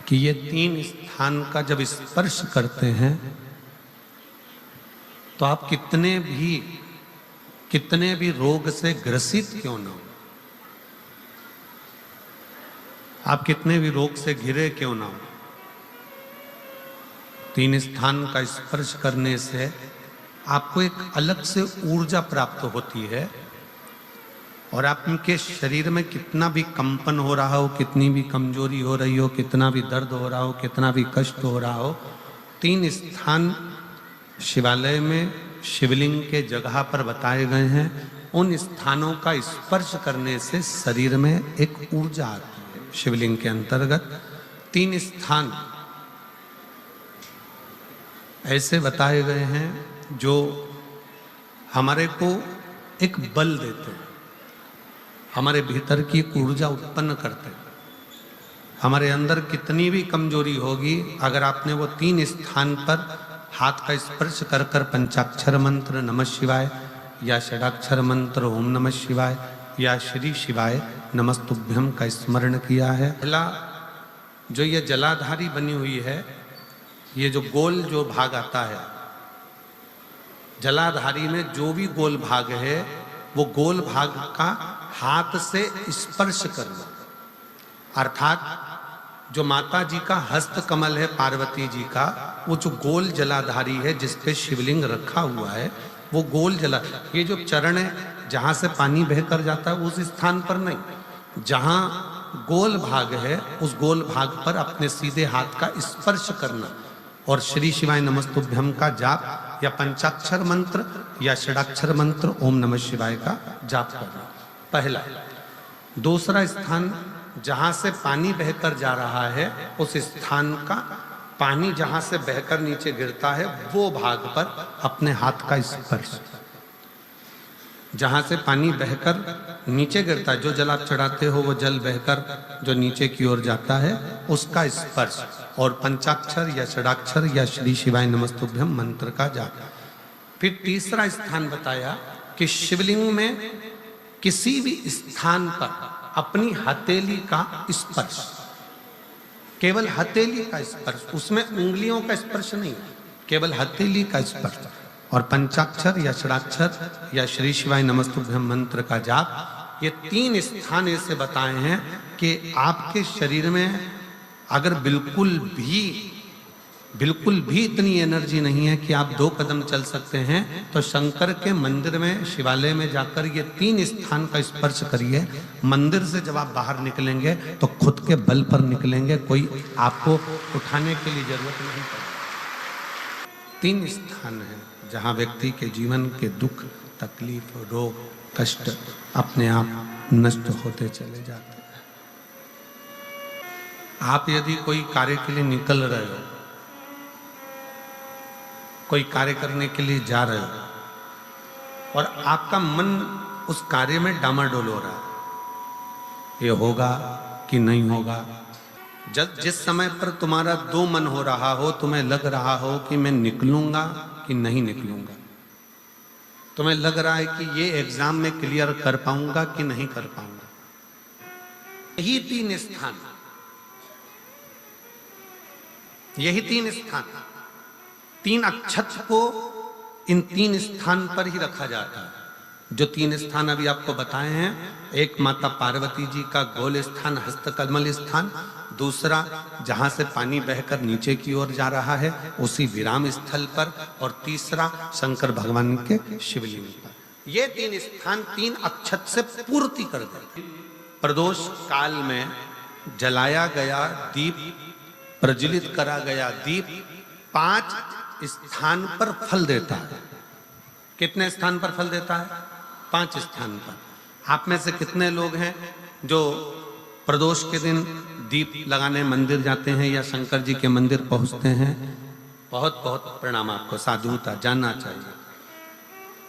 कि ये तीन स्थान का जब स्पर्श करते हैं तो आप कितने भी रोग से ग्रसित क्यों ना हो, आप कितने भी रोग से घिरे क्यों ना हो, तीन स्थान का स्पर्श करने से आपको एक अलग से ऊर्जा प्राप्त होती है। और आपके शरीर में कितना भी कंपन हो रहा हो, कितनी भी कमजोरी हो रही हो, कितना भी दर्द हो रहा हो, कितना भी कष्ट हो रहा हो, तीन स्थान शिवालय में शिवलिंग के जगह पर बताए गए हैं। उन स्थानों का स्पर्श करने से शरीर में एक ऊर्जा आती है। शिवलिंग के अंतर्गत तीन स्थान ऐसे बताए गए हैं जो हमारे को एक बल देते हैं, हमारे भीतर की ऊर्जा उत्पन्न करते हैं। हमारे अंदर कितनी भी कमजोरी होगी, अगर आपने वो तीन स्थान पर हाथ का स्पर्श कर कर पंचाक्षर मंत्र नमः शिवाय या षडाक्षर मंत्र ओम नमः शिवाय या श्री शिवाय नमस्तुभ्यम का स्मरण किया है। पहला जो ये जलाधारी बनी हुई है, ये जो गोल जो भाग आता है, जलाधारी में जो भी गोल भाग है वो गोल भाग का हाथ से स्पर्श करना, अर्थात जो माता जी का हस्त कमल है पार्वती जी का, वो जो गोल जलाधारी है जिस पे शिवलिंग रखा हुआ है, वो गोल जला, ये जो चरण है जहां से पानी बहकर जाता है उस स्थान पर नहीं, जहां गोल भाग है उस गोल भाग पर अपने सीधे हाथ का स्पर्श करना और श्री शिवाय नमस्तुभ्यम का जाप या पंचाक्षर मंत्र या षडाक्षर मंत्र ओम नमः शिवाय का जाप करना, पहला। दूसरा स्थान जहां से पानी बहकर जा रहा है उस स्थान का पानी जहां से बहकर नीचे गिरता है वो भाग पर अपने हाथ का स्पर्श, जहां से पानी बहकर नीचे गिरता है, जो जल आप चढ़ाते हो वो जल बहकर जो नीचे की ओर जाता है उसका स्पर्श, और पंचाक्षर या षडाक्षर या श्री शिवाय नमस्तुभ्यम मंत्र का जाप। फिर तीसरा स्थान बताया कि शिवलिंग में किसी भी स्थान पर अपनी हथेली का स्पर्श, केवल हथेली का स्पर्श, उसमें उंगलियों का स्पर्श नहीं, केवल हथेली का स्पर्श, और पंचाक्षर या षडाक्षर या श्री शिवाय नमस्तुभ्यम मंत्र का जाप। ये तीन स्थान ऐसे बताए हैं कि आपके शरीर में अगर बिल्कुल भी इतनी एनर्जी नहीं है कि आप 2 कदम चल सकते हैं, तो शंकर के मंदिर में शिवालय में जाकर ये तीन स्थान का स्पर्श करिए। मंदिर से जब आप बाहर निकलेंगे तो खुद के बल पर निकलेंगे, कोई आपको उठाने के लिए जरूरत नहीं पड़ेगी। तीन स्थान हैं जहां व्यक्ति के जीवन के दुख, तकलीफ, रोग, कष्ट अपने आप नष्ट होते चले जाते हैं। आप यदि कोई कार्य के लिए निकल रहे हो, कोई कार्य करने के लिए जा रहे हो और आपका मन उस कार्य में डामाडोल हो रहा है, ये होगा कि नहीं होगा, जिस समय पर तुम्हारा दो मन हो रहा हो, तुम्हें लग रहा हो कि मैं निकलूंगा कि नहीं निकलूंगा, तुम्हें लग रहा है कि ये एग्जाम में क्लियर कर पाऊंगा कि नहीं कर पाऊंगा, यही तीन स्थान, तीन अक्षत को इन तीन स्थान पर ही रखा जाता है। जो तीन स्थान अभी आपको बताए हैं, एक माता पार्वती जी का गोल स्थान हस्तकमल स्थान, दूसरा जहां से पानी बहकर नीचे की ओर जा रहा है उसी विराम स्थल पर, और तीसरा शंकर भगवान के शिवलिंग पर। ये तीन स्थान तीन अक्षत से पूर्ति कर देते। प्रदोष काल में जलाया गया दीप, प्रज्वलित करा गया दीप 5 स्थान पर फल देता है। कितने स्थान पर फल देता है? 5 स्थान पर। आप में से कितने लोग हैं जो प्रदोष के दिन दीप लगाने मंदिर जाते हैं या शंकर जी के मंदिर पहुंचते हैं? बहुत बहुत प्रणाम आपको, साधुता जानना चाहिए।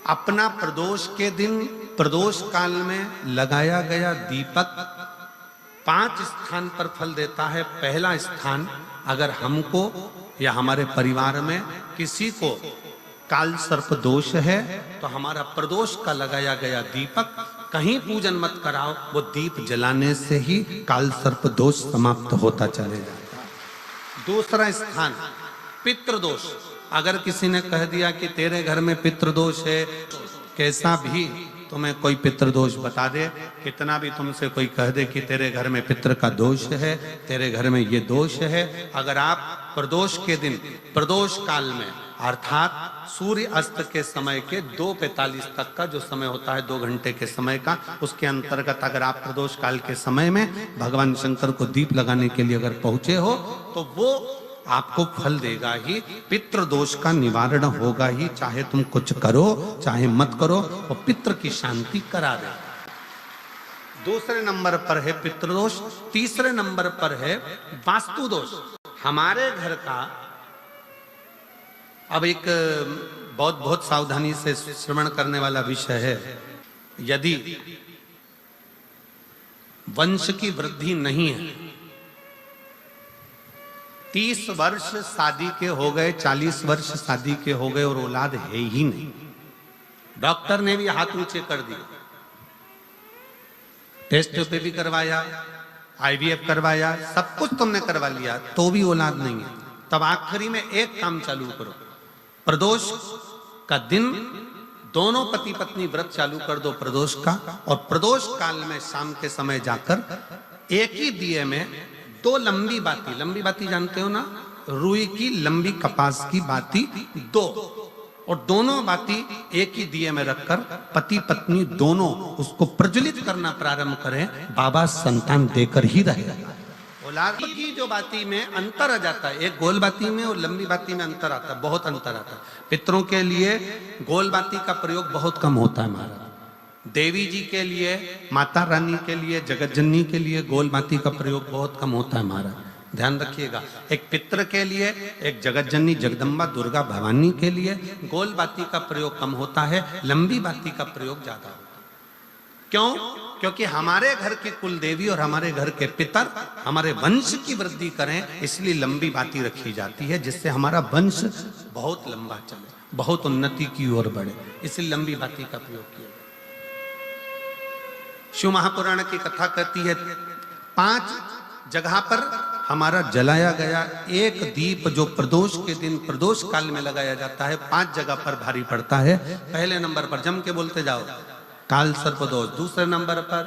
अपना प्रदोष के दिन, प्रदोष काल में लगाया गया दीपक 5 स्थान पर फल देता है। पहला स्थान, अगर हमको या हमारे परिवार में किसी को काल सर्प दोष है तो हमारा प्रदोष का लगाया गया दीपक कहीं पूजन मत कराओ, वो दीप जलाने से ही काल सर्प दोष समाप्त होता चले जाता है। दूसरा स्थान पितृदोष। अगर किसी ने कह दिया कि तेरे घर में पितृदोष है, कैसा भी तुम्हें कोई पितृदोष बता दे, कितना भी तुमसे कोई कह दे कि तेरे घर में पितृ का दोष है, तेरे घर में ये दोष है, अगर आप प्रदोष के दिन, प्रदोष काल में अर्थात सूर्य अस्त के समय के 2:45 तक का जो समय होता है, 2 घंटे के समय का, उसके अंतर्गत अगर आप प्रदोष काल के समय में भगवान शंकर को दीप लगाने के लिए अगर पहुंचे हो तो वो आपको फल देगा ही, पितृदोष का निवारण होगा ही, चाहे तुम कुछ करो चाहे मत करो, वो पितृ की शांति करा दे। दूसरे नंबर पर है पितृदोष। तीसरे नंबर पर है वास्तु दोष। हमारे घर का अब एक बहुत सावधानी से श्रवण करने वाला विषय है। यदि वंश की वृद्धि नहीं है, 30 वर्ष शादी के हो गए, 40 वर्ष शादी के हो गए और औलाद है ही नहीं, डॉक्टर ने भी हाथ ऊंचे कर दिए, टेस्ट पे भी करवाया, आईवीएफ करवाया, सब कुछ तुमने करवा लिया, तो भी औलाद नहीं है, तब आखिरी में एक काम चालू करो, प्रदोष का दिन दोनों पति पत्नी व्रत चालू कर दो प्रदोष का, और प्रदोष काल में शाम के समय जाकर एक ही दिए में 2 लंबी बाती जानते हो ना, रुई की लंबी कपास की बाती 2, और दोनों बाती एक ही दिए में रखकर पति पत्नी दोनों उसको प्रज्वलित करना प्रारंभ करें, बाबा संतान देकर ही रहेगा। औलाद की जो बाती में अंतर आ जाता है, एक गोल बाती में और लंबी बाती में अंतर आता है, बहुत अंतर आता है। पितरों के लिए गोल बाती का प्रयोग बहुत कम होता है महाराज, देवी जी के लिए, माता रानी के लिए, जगत जननी के लिए गोल बाती का प्रयोग बहुत कम होता है महाराज, ध्यान रखिएगा। एक पितृ के लिए, एक जगत जननी जगदम्बा दुर्गा भवानी के लिए गोल बाती का प्रयोग कम होता है, लंबी बाती का प्रयोग ज्यादा होता है। क्यों? क्योंकि हमारे घर की कुल देवी और हमारे घर के पितर हमारे वंश की वृद्धि करें, इसलिए लंबी बाती रखी जाती है, जिससे हमारा वंश बहुत लंबा चले, बहुत उन्नति की ओर बढ़े, इसलिए लंबी बाती का प्रयोग किया। शिव महापुराण की कथा कहती है 5 जगह पर हमारा जलाया गया एक दीप जो प्रदोष के दिन प्रदोष काल में लगाया जाता है, 5 जगह पर भारी पड़ता है। पहले नंबर पर जम के बोलते जाओ, काल सर्प दोष। दूसरे नंबर पर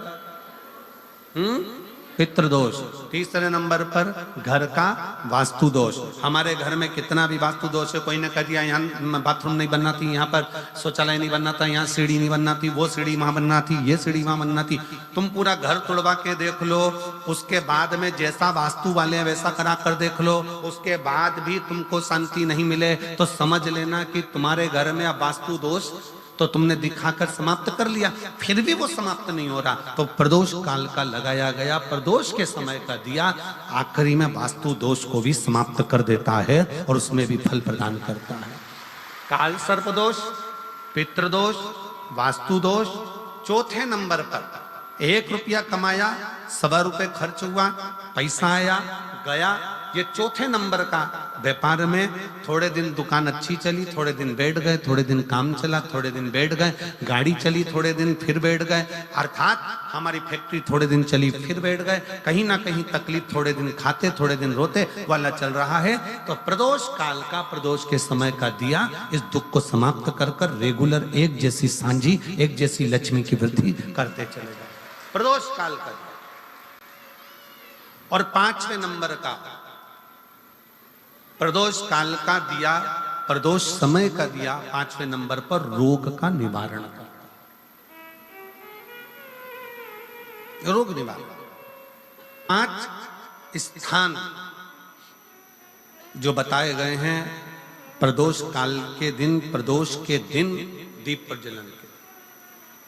पितृदोष। तीसरे नंबर पर घर का वास्तु दोष। हमारे घर में कितना भी वास्तु दोष है, कोई ने कह दिया यहाँ बाथरूम नहीं बनना थी, यहाँ पर शौचालय नहीं बनना था, यहाँ सीढ़ी नहीं बनना थी, वो सीढ़ी वहां बनना थी, ये सीढ़ी वहां बनना थी, तुम पूरा घर तुड़वा के देख लो, उसके बाद में जैसा वास्तु वाले हैं वैसा करा कर देख लो, उसके बाद भी तुमको शांति नहीं मिले तो समझ लेना कि तुम्हारे घर में अब वास्तु दोष तो तुमने दिखाकर समाप्त कर लिया, फिर भी वो समाप्त नहीं हो रहा, तो प्रदोष काल का लगाया गया प्रदोष के समय का दिया आखिरी में वास्तु दोष को भी समाप्त कर देता है और उसमें भी फल प्रदान करता है। काल सर्प दोष, पितृदोष, वास्तु दोष। चौथे नंबर पर 1 रुपया कमाया, 1.25 रुपये खर्च हुआ, पैसा आया गया, ये चौथे नंबर का व्यापार में थोड़े दिन दुकान अच्छी चली, थोड़े दिन बैठ गए, थोड़े दिन काम चला, थोड़े दिन बैठ गए, गाड़ी चली थोड़े दिन फिर बैठ गए, अर्थात हमारी फैक्ट्री थोड़े दिन चली फिर बैठ गए, कहीं ना कहीं तकलीफ, थोड़े दिन खाते थोड़े दिन रोते वाला चल रहा है। तो प्रदोष काल का प्रदोष के समय का दिया इस दुख को समाप्त कर कर रेगुलर एक जैसी सांझी, एक जैसी लक्ष्मी की वृद्धि करते चले गए, प्रदोष काल का। और 5वें नंबर का प्रदोष काल का दिया, प्रदोष समय का दिया 5वें नंबर पर रोग का निवारण करता, रोग निवारण। 5 स्थान जो बताए गए हैं प्रदोष काल के दिन, प्रदोष के दिन दीप प्रज्वलन के।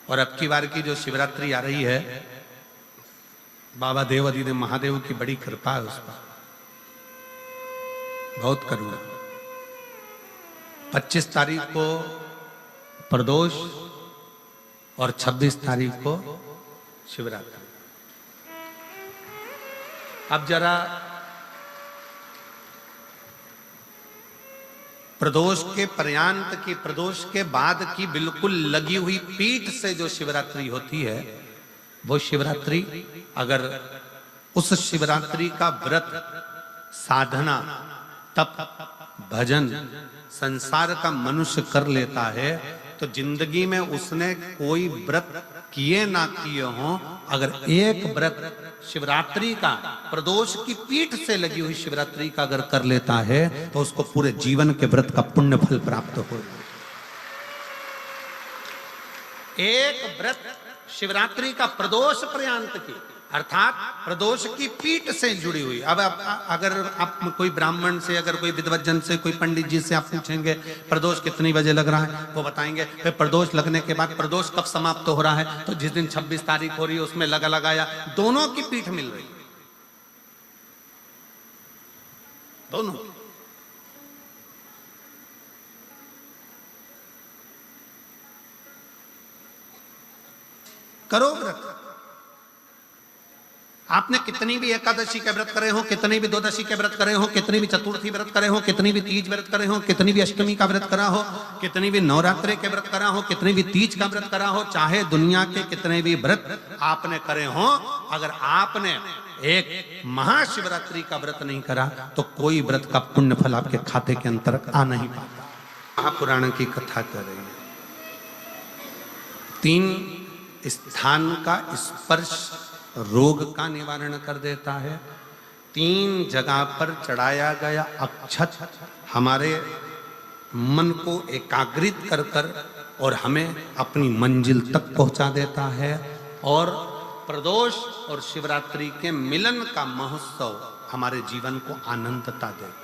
और अब की बार की जो शिवरात्रि आ रही है, बाबा देवाधिदेव महादेव की बड़ी कृपा है उस पर, बहुत करुणा। 25 तारीख को प्रदोष और 26 तारीख को शिवरात्रि। अब जरा प्रदोष के पर्यांत की, प्रदोष के बाद की बिल्कुल लगी हुई पीठ से जो शिवरात्रि होती है, वो शिवरात्रि अगर उस शिवरात्रि का व्रत साधना, तप, भजन, संसार का मनुष्य कर लेता है तो जिंदगी में उसने कोई व्रत किए ना किए हो, अगर एक व्रत शिवरात्रि का, प्रदोष की पीठ से लगी हुई शिवरात्रि का अगर कर लेता है तो उसको पूरे जीवन के व्रत का पुण्य फल प्राप्त हो। एक व्रत शिवरात्रि का प्रदोष पर्यंत की, अर्थात प्रदोष की पीठ से जुड़ी हुई। अब अगर आप कोई ब्राह्मण से, अगर कोई विद्वज्जन से, कोई पंडित जी से आप पूछेंगे प्रदोष कितनी बजे लग रहा है, वो बताएंगे। फिर प्रदोष लगने के बाद प्रदोष कब समाप्त हो रहा है, तो जिस दिन 26 तारीख हो रही है उसमें लगाया, दोनों की पीठ मिल रही, दोनों। करो व्रत। आपने कितनी भी एकादशी के व्रत करे हो, कितनी भी द्वादशी के व्रत करे हो, कितनी भी चतुर्थी व्रत करे हो, कितनी भी तीज व्रत करे हो, कितनी भी अष्टमी का व्रत करा हो, कितनी भी नवरात्रि के व्रत करा हो, कितनी भी तीज का व्रत करा हो, चाहे दुनिया के कितने भी व्रत आपने करे हो, अगर आपने एक महाशिवरात्रि का व्रत नहीं करा तो कोई व्रत का पुण्य फल आपके खाते के अंतर आ नहीं पाता। महापुराण की कथा कर रही है। 3 स्थान का स्पर्श रोग का निवारण कर देता है। 3 जगह पर चढ़ाया गया अक्षत हमारे मन को एकाग्रित कर कर और हमें अपनी मंजिल तक पहुंचा देता है। और प्रदोष और शिवरात्रि के मिलन का महोत्सव हमारे जीवन को आनंदता देता है।